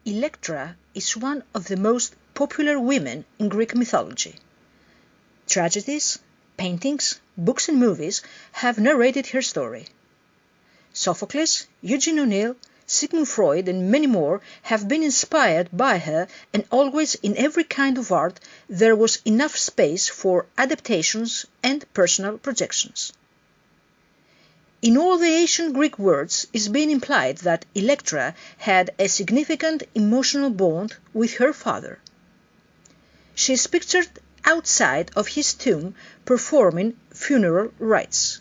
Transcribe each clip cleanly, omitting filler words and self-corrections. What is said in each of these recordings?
Electra is one of the most popular women in Greek mythology. Tragedies, paintings, books and movies have narrated her story. Sophocles, Eugene O'Neill, Sigmund Freud and many more have been inspired by her, and always in every kind of art there was enough space for adaptations and personal projections. In all the ancient Greek words is being implied that Electra had a significant emotional bond with her father. She is pictured outside of his tomb performing funeral rites.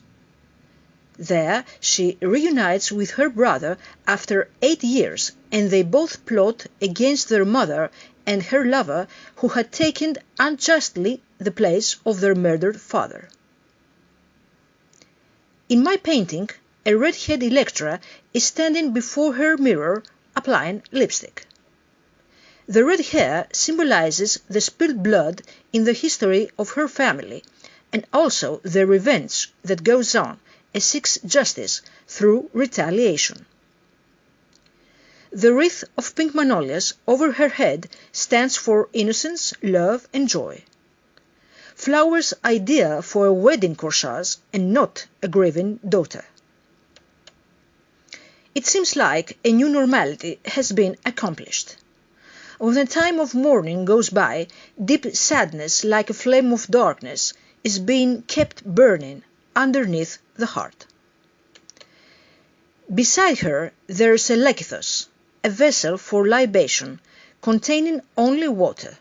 There she reunites with her brother after 8 years, and they both plot against their mother and her lover who had taken unjustly the place of their murdered father. In my painting, a red-haired Electra is standing before her mirror applying lipstick. The red hair symbolizes the spilled blood in the history of her family, and also the revenge that goes on and seeks justice through retaliation. The wreath of pink magnolias over her head stands for innocence, love and joy. Flowers ideal for a wedding corsage and not a grieving daughter. It seems like a new normality has been accomplished. When the time of mourning goes by, deep sadness like a flame of darkness is being kept burning underneath the heart. Beside her there is a lekythos, a vessel for libation, containing only water.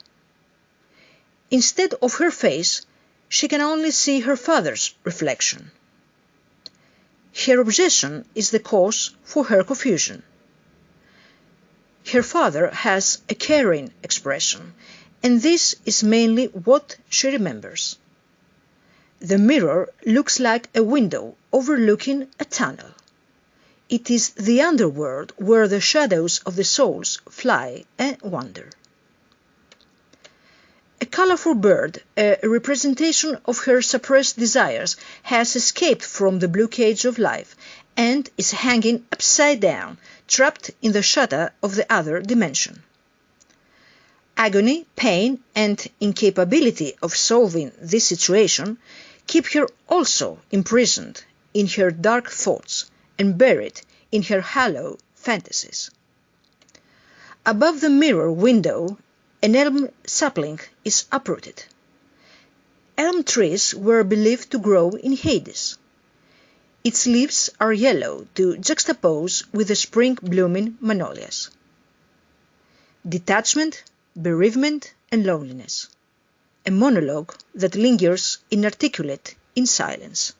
Instead of her face, she can only see her father's reflection. Her obsession is the cause for her confusion. Her father has a caring expression, and this is mainly what she remembers. The mirror looks like a window overlooking a tunnel. It is the underworld where the shadows of the souls fly and wander. A colourful bird, a representation of her suppressed desires, has escaped from the blue cage of life and is hanging upside down, trapped in the shutter of the other dimension. Agony, pain and incapability of solving this situation keep her also imprisoned in her dark thoughts and buried in her hollow fantasies. Above the mirror window, an elm sapling is uprooted. Elm trees were believed to grow in Hades. Its leaves are yellow to juxtapose with the spring-blooming magnolias. Detachment, bereavement and loneliness. A monologue that lingers inarticulate in silence.